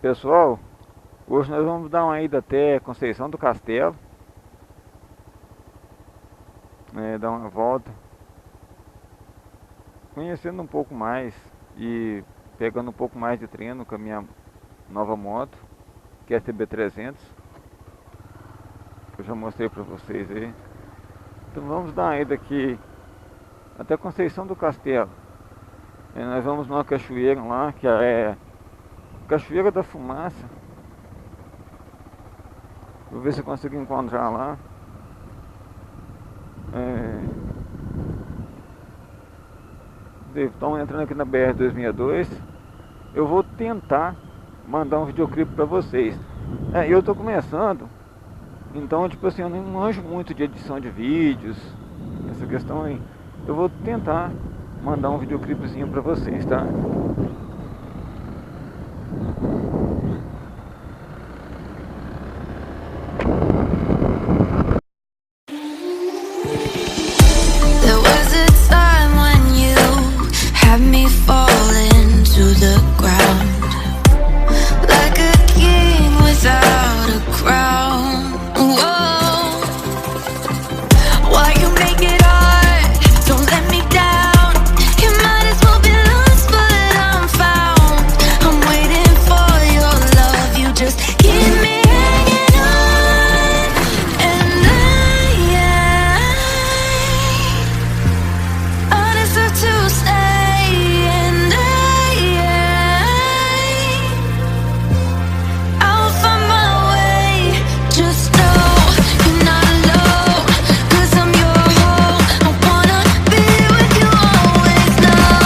Pessoal, hoje nós vamos dar uma ida até Conceição do Castelo, dar uma volta, conhecendo um pouco mais e pegando um pouco mais de treino com a minha nova moto, que é a CB300, que eu já mostrei para vocês aí. Então vamos dar uma ida aqui até Conceição do Castelo. Nós vamos numa cachoeira lá, que é Cachoeira da Fumaça. Vou ver se eu consigo encontrar lá. Estão entrando aqui na BR-262. Eu vou tentar mandar um videoclipe para vocês. Eu tô começando, então tipo assim, eu não manjo muito de edição de vídeos, essa questão aí. Eu vou tentar mandar um videoclipezinho para vocês, tá? There was a time when you had me falling to the ground, like a king without a crown. Whoa, why you make it hard? Don't let me down. You might as well be lost, but I'm found. I'm waiting for your love. You just keep me hanging on, and I deserve to stay, and I'll find my way. Just know you're not alone, 'cause I'm your home. I wanna be with you always. Know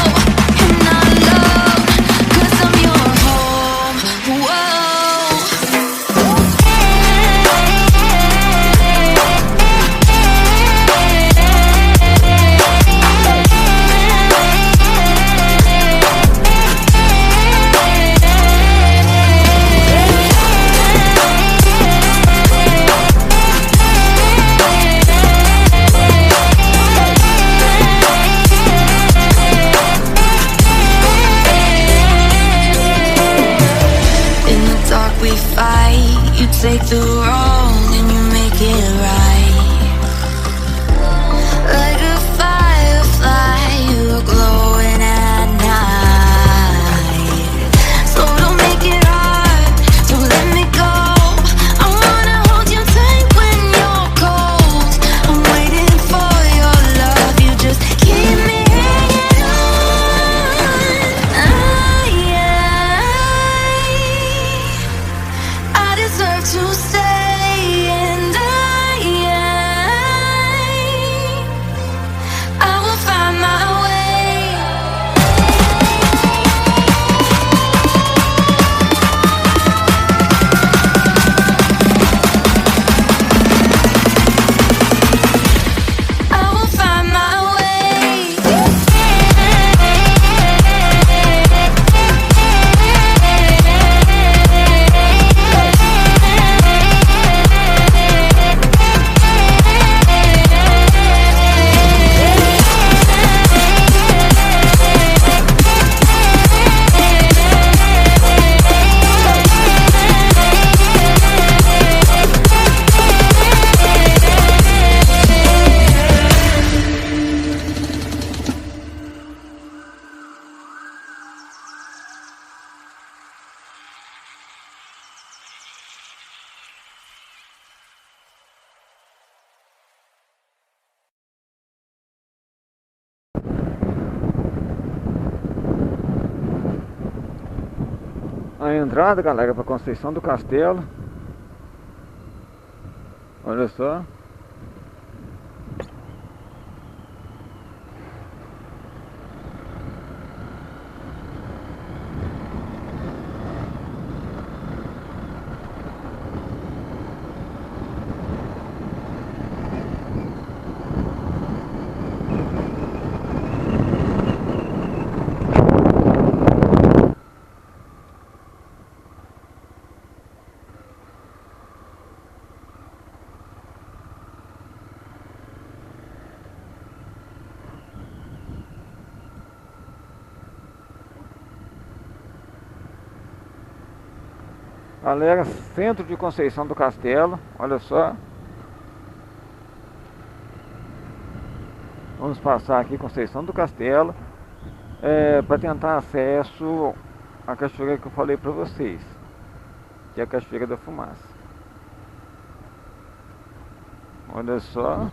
you're not alone, 'cause I'm your home. In the dark we fight. You take the wrong and you make it right. Like a firefly, you're glowing at night. So don't make it hard, don't let me go. I wanna hold you tight when you're cold. I'm waiting for your love. You just keep me hanging on. I deserve to stay, and I will find my way. I will find my way. A entrada, galera, para Conceição do Castelo. Olha só. Galera, centro de Conceição do Castelo, olha só. Vamos passar aqui Conceição do Castelo para tentar acesso à cachoeira que eu falei para vocês, que é a Cachoeira da Fumaça. Olha só.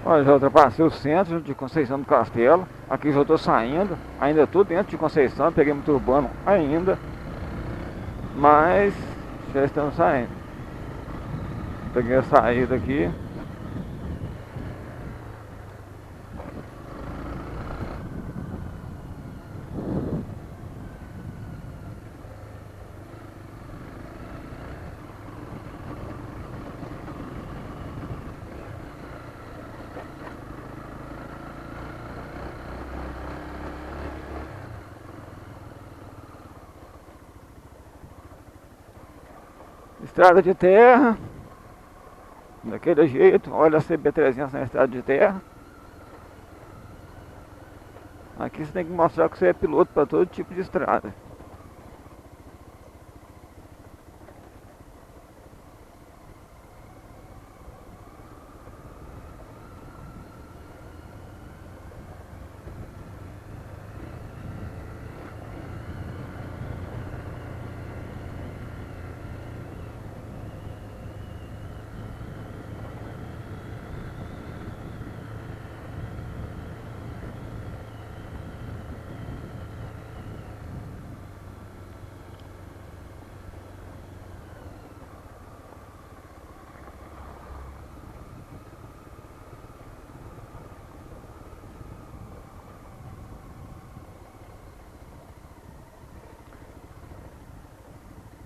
Olha, já ultrapassei o centro de Conceição do Castelo. Aqui já estou saindo. Ainda estou dentro de Conceição, peguei muito urbano ainda. Mas já estamos saindo. Peguei a saída aqui. Estrada de terra, daquele jeito. Olha a CB300 na estrada de terra. Aqui você tem que mostrar que você é piloto para todo tipo de estrada.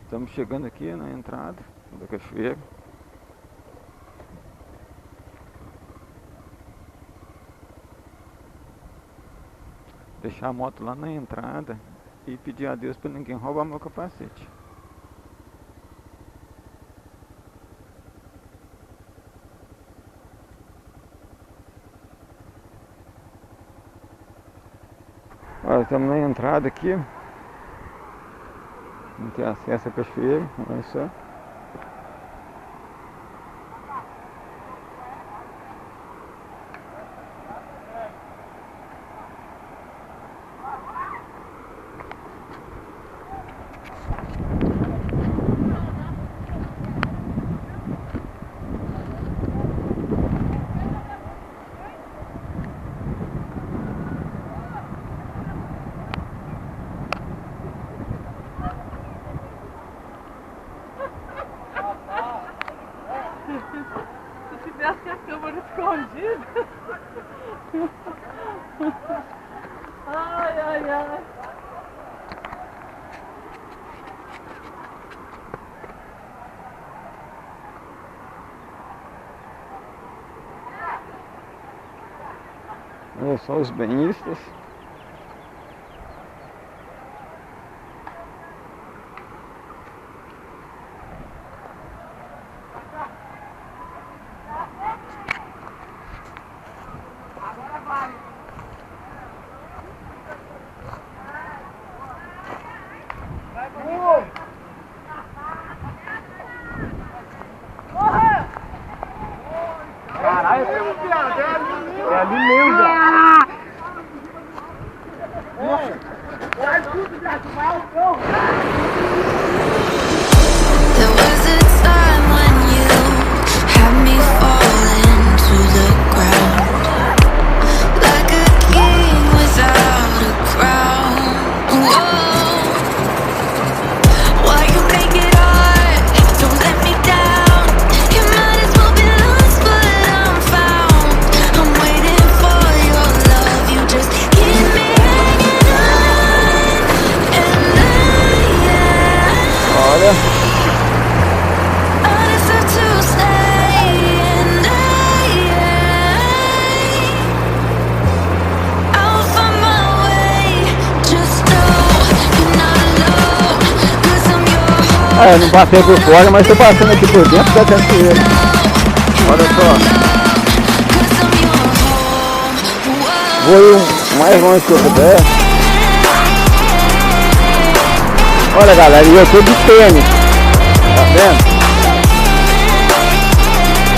Estamos chegando aqui na entrada da cachoeira. Deixar a moto lá na entrada e pedir a Deus para ninguém roubar meu capacete. Olha, estamos na entrada aqui. Não tem acesso à cachoeira, olha só. Se tivesse a câmera escondida. Ai, ai, ai. Olha só os banhistas. Corre! É ali mesmo, velho. There was a time when you had me falling to the ground, like a king without a crown. Whoa. Why you make it hard? Don't let me down. You might as well be lost, but I'm found. I'm waiting for your love. You just keep me hanging on, and Olha. I deserve to stay, and I'll find my way. Just know you're not alone, 'cause I'm your home. Eu não passei por fora, mas tô passando aqui por dentro da canteira. Olha só. Vou ir o mais longe que eu puder. Olha, galera, e eu tô de tênis. Tá vendo?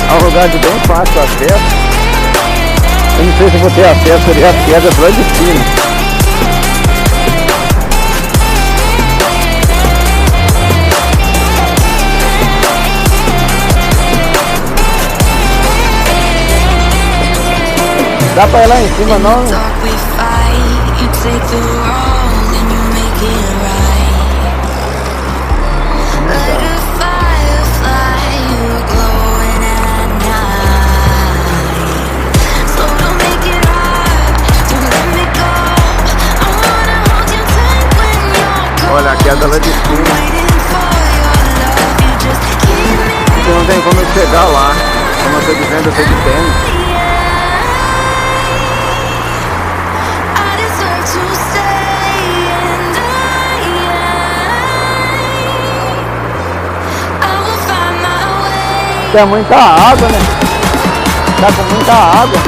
É um lugar de bem fácil acesso. Eu não sei se vou ter acesso ali às pedras lá de cima. Dá pra ir lá em cima não? Talk we fight, you take the wrong and you make it right. Like a firefly, you're glowing at night. So don't make it hard, don't let me go. I wanna hold you tight when you're gone. Olha a queda lá de cima. Waiting for your love, you just keep me. Porque não tem como eu chegar lá. Como eu tô dizendo, eu tô de tênis. I deserve to stay, and I will find my way. Tem muita água, né? Tá com muita água.